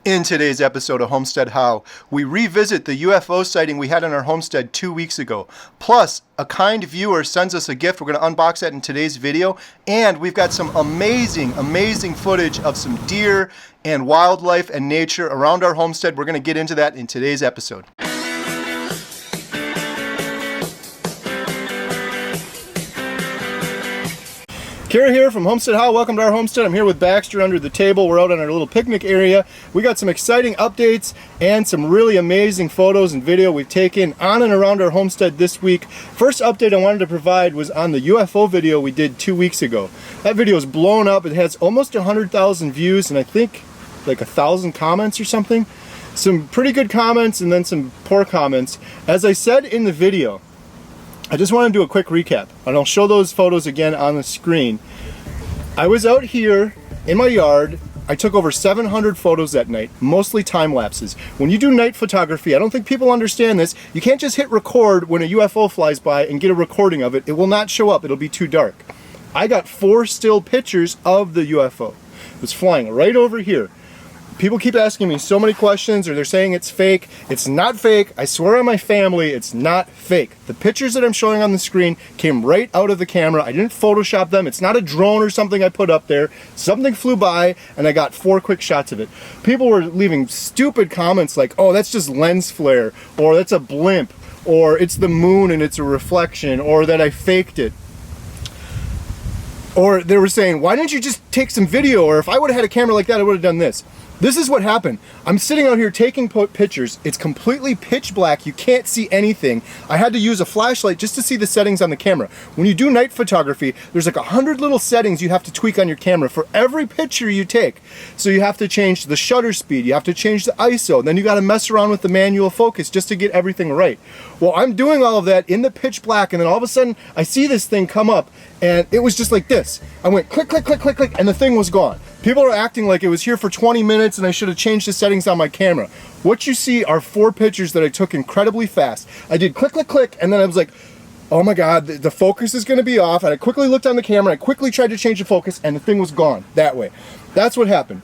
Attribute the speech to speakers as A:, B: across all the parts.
A: In today's episode of Homestead How, we revisit the UFO sighting we had on our homestead 2 weeks ago. Plus, a kind viewer sends us a gift. We're going to unbox that in today's video. And we've got some amazing footage of some deer and wildlife and nature around our homestead. We're going to get into that in today's episode. Kara here from Homestead How. Welcome to our homestead. I'm here with Baxter under the table. We're out on our little picnic area. We got some exciting updates and some really amazing photos and video we've taken on and around our homestead this week. First update I wanted to provide was on the UFO video we did 2 weeks ago. That video is blown up. It has almost 100,000 views and I think like 1,000 comments or something. Some pretty good comments and then some poor comments. As I said in the video, I just want to do a quick recap, and I'll show those photos again on the screen. I was out here in my yard. I took over 700 photos that night, mostly time lapses. When you do night photography, I don't think people understand this. You can't just hit record when a UFO flies by and get a recording of it. It will not show up. It'll be too dark. I got 4 still pictures of the UFO. It was flying right over here. People keep asking me so many questions, or they're saying it's fake. It's not fake. I swear on my family, it's not fake. The pictures that I'm showing on the screen came right out of the camera. I didn't Photoshop them. It's not a drone or something I put up there. Something flew by, and I got 4 quick shots of it. People were leaving stupid comments like, oh, that's just lens flare, or that's a blimp, or it's the moon and it's a reflection, or that I faked it. Or they were saying, why didn't you just take some video? Or if I would have had a camera like that, I would have done this. This is what happened. I'm sitting out here taking pictures. It's completely pitch black. You can't see anything. I had to use a flashlight just to see the settings on the camera. When you do night photography, there's like 100 little settings you have to tweak on your camera for every picture you take. So you have to change the shutter speed. You have to change the ISO. Then you got to mess around with the manual focus just to get everything right. Well, I'm doing all of that in the pitch black, and then all of a sudden I see this thing come up, and it was just like this. I went click, click, click, click, click, and the thing was gone. People are acting like it was here for 20 minutes and I should have changed the settings on my camera. What you see are 4 pictures that I took incredibly fast. I did click, click, click, and then I was like, oh my God, the focus is gonna be off. And I quickly looked on the camera, I quickly tried to change the focus, and the thing was gone that way. That's what happened.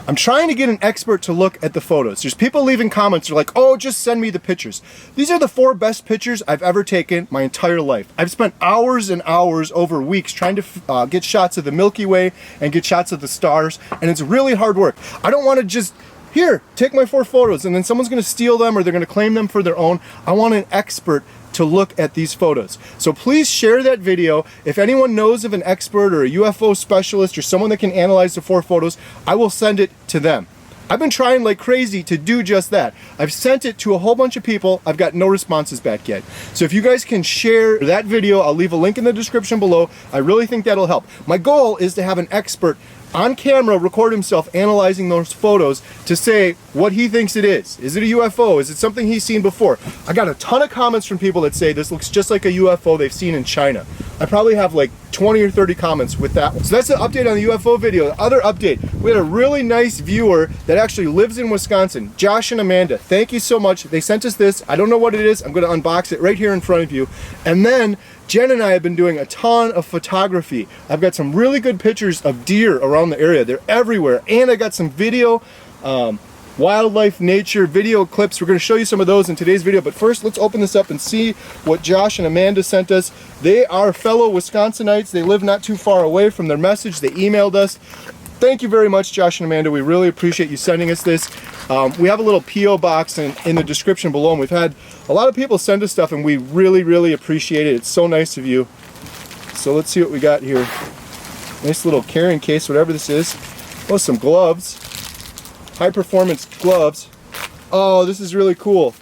A: I'm trying to get an expert to look at the photos. There's people leaving comments who are like, oh, just send me the pictures. These are the 4 best pictures I've ever taken my entire life. I've spent hours and hours over weeks trying to get shots of the Milky Way and get shots of the stars, and it's really hard work. I don't want to just, here, take my 4 photos, and then someone's going to steal them or they're going to claim them for their own. I want an expert to look at these photos. So please share that video. If anyone knows of an expert or a UFO specialist or someone that can analyze the 4 photos, I will send it to them. I've been trying like crazy to do just that. I've sent it to a whole bunch of people. I've got no responses back yet. So if you guys can share that video, I'll leave a link in the description below. I really think that'll help. My goal is to have an expert on camera record himself analyzing those photos to say what he thinks it is. Is it a UFO? Is it something he's seen before? I got a ton of comments from people that say this looks just like a UFO they've seen in China. I probably have like 20 or 30 comments with that one. So that's the update on the UFO video. The other update, we had a really nice viewer that actually lives in Wisconsin, Josh and Amanda. Thank you so much. They sent us this. I don't know what it is. I'm going to unbox it right here in front of you. And then Jen and I have been doing a ton of photography. I've got some really good pictures of deer around the area. They're everywhere. And I got some video, wildlife, nature, video clips. We're going to show you some of those in today's video. But first, let's open this up and see what Josh and Amanda sent us. They are fellow Wisconsinites. They live not too far away from their message. They emailed us. Thank you very much, Josh and Amanda. We really appreciate you sending us this. We have a little P.O. box in the description below, and we've had a lot of people send us stuff, and we really appreciate it. It's so nice of you. So let's see what we got here. Nice little carrying case, whatever this is. Oh, some gloves. High performance gloves. Oh, this is really cool.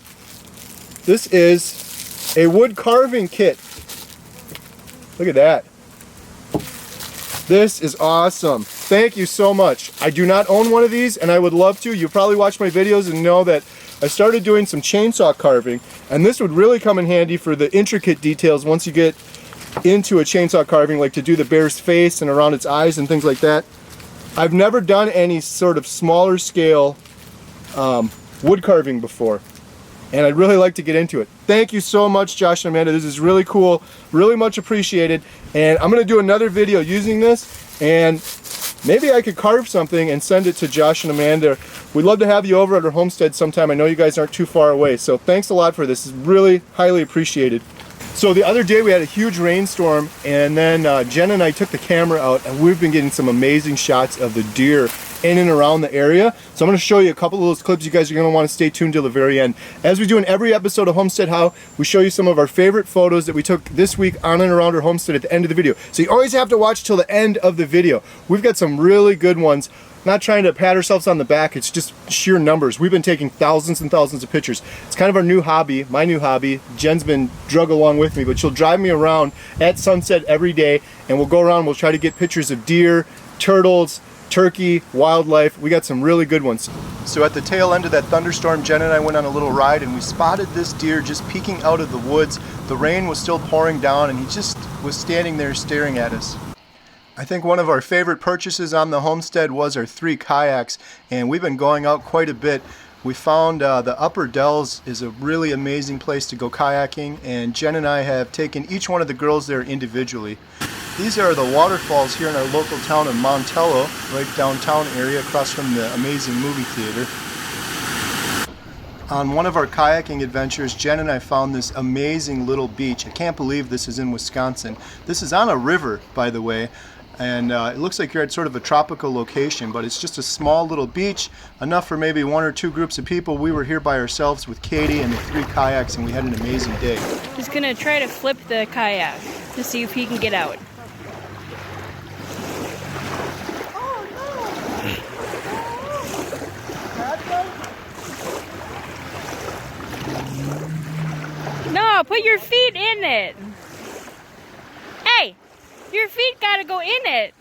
A: This is a wood carving kit. Look at that. This is awesome. Thank you so much. I do not own one of these, and I would love to. You probably watch my videos and know that I started doing some chainsaw carving, and this would really come in handy for the intricate details once you get into a chainsaw carving, like to do the bear's face and around its eyes and things like that. I've never done any sort of smaller scale wood carving before, and I'd really like to get into it. Thank you so much, Josh and Amanda. This is really cool, really much appreciated, and I'm going to do another video using this, and maybe I could carve something and send it to Josh and Amanda. We'd love to have you over at our homestead sometime. I know you guys aren't too far away, so thanks a lot for this. It's really highly appreciated. So the other day we had a huge rainstorm, and then Jen and I took the camera out, and we've been getting some amazing shots of the deer in and around the area. So I'm going to show you a couple of those clips. You guys are going to want to stay tuned till the very end. As we do in every episode of Homestead How, we show you some of our favorite photos that we took this week on and around our homestead at the end of the video. So you always have to watch till the end of the video. We've got some really good ones. Not trying to pat ourselves on the back, it's just sheer numbers. We've been taking thousands and thousands of pictures. It's kind of our new hobby, my new hobby. Jen's been drug along with me, but she'll drive me around at sunset every day, and we'll go around, we'll try to get pictures of deer, turtles, turkey, wildlife. We got some really good ones. So at the tail end of that thunderstorm, Jen and I went on a little ride, and we spotted this deer just peeking out of the woods. The rain was still pouring down, and he just was standing there staring at us. I think one of our favorite purchases on the homestead was our 3 kayaks, and we've been going out quite a bit. We found the Upper Dells is a really amazing place to go kayaking, and Jen and I have taken each one of the girls there individually. These are the waterfalls here in our local town of Montello, right downtown area across from the amazing movie theater. On one of our kayaking adventures, Jen and I found this amazing little beach. I can't believe this is in Wisconsin. This is on a river, by the way. And it looks like you're at sort of a tropical location, but it's just a small little beach, enough for maybe 1 or 2 groups of people. We were here by ourselves with Katie and the 3 kayaks, and we had an amazing day.
B: He's gonna try to flip the kayak to see if he can get out. No, put your feet in it. Hey! Your feet gotta go in it.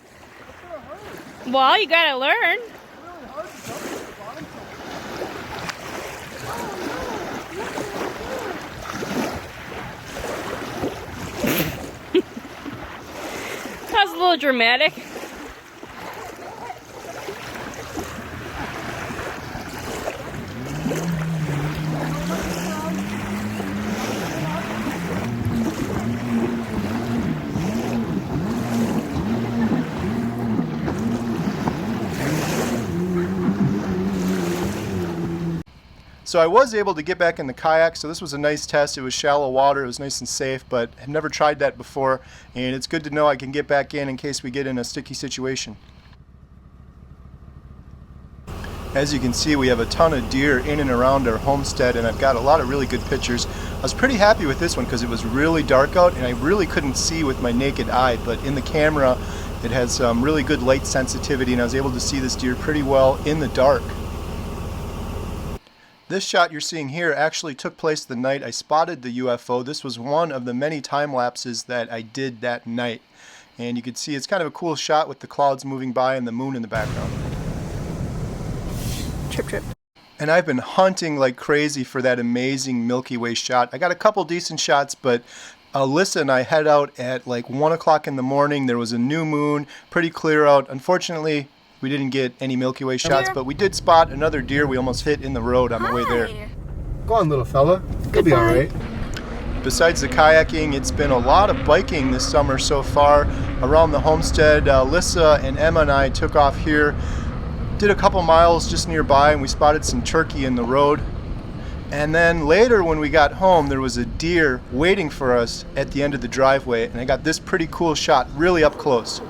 B: Well, you gotta learn. That was a little dramatic.
A: So I was able to get back in the kayak, so this was a nice test. It was shallow water, it was nice and safe, but I've never tried that before, and it's good to know I can get back in case we get in a sticky situation. As you can see, we have a ton of deer in and around our homestead, and I've got a lot of really good pictures. I was pretty happy with this one because it was really dark out, and I really couldn't see with my naked eye, but in the camera it has some really good light sensitivity, and I was able to see this deer pretty well in the dark. This shot you're seeing here actually took place the night I spotted the UFO. This was one of the many time lapses that I did that night. And you can see it's kind of a cool shot with the clouds moving by and the moon in the background.
B: Trip.
A: And I've been hunting like crazy for that amazing Milky Way shot. I got a couple decent shots, but Alyssa and I head out at like 1 o'clock in the morning. There was a new moon, pretty clear out. Unfortunately, we didn't get any Milky Way shots, but we did spot another deer we almost hit in the road on the way there.
C: Go on, little fella. You'll be all right.
A: Besides the kayaking, it's been a lot of biking this summer so far around the homestead. Alyssa and Emma and I took off here, did a couple miles just nearby, and we spotted some turkey in the road. And then later when we got home, there was a deer waiting for us at the end of the driveway, and I got this pretty cool shot really up close.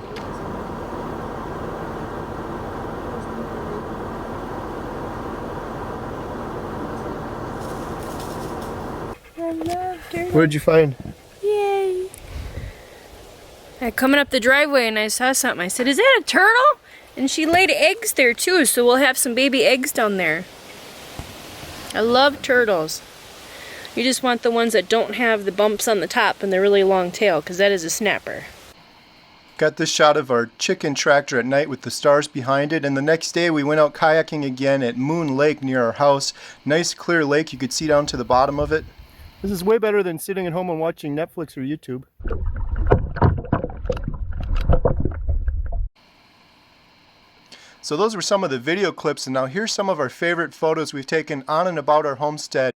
A: What did you find?
B: Yay! Coming up the driveway and I saw something. I said, "Is that a turtle?" And she laid eggs there too, so we'll have some baby eggs down there. I love turtles. You just want the ones that don't have the bumps on the top and the really long tail, because that is a snapper.
A: Got this shot of our chicken tractor at night with the stars behind it, and the next day we went out kayaking again at Moon Lake near our house. Nice clear lake, you could see down to the bottom of it. This is way better than sitting at home and watching Netflix or YouTube. So those were some of the video clips, and now here's some of our favorite photos we've taken on and about our homestead.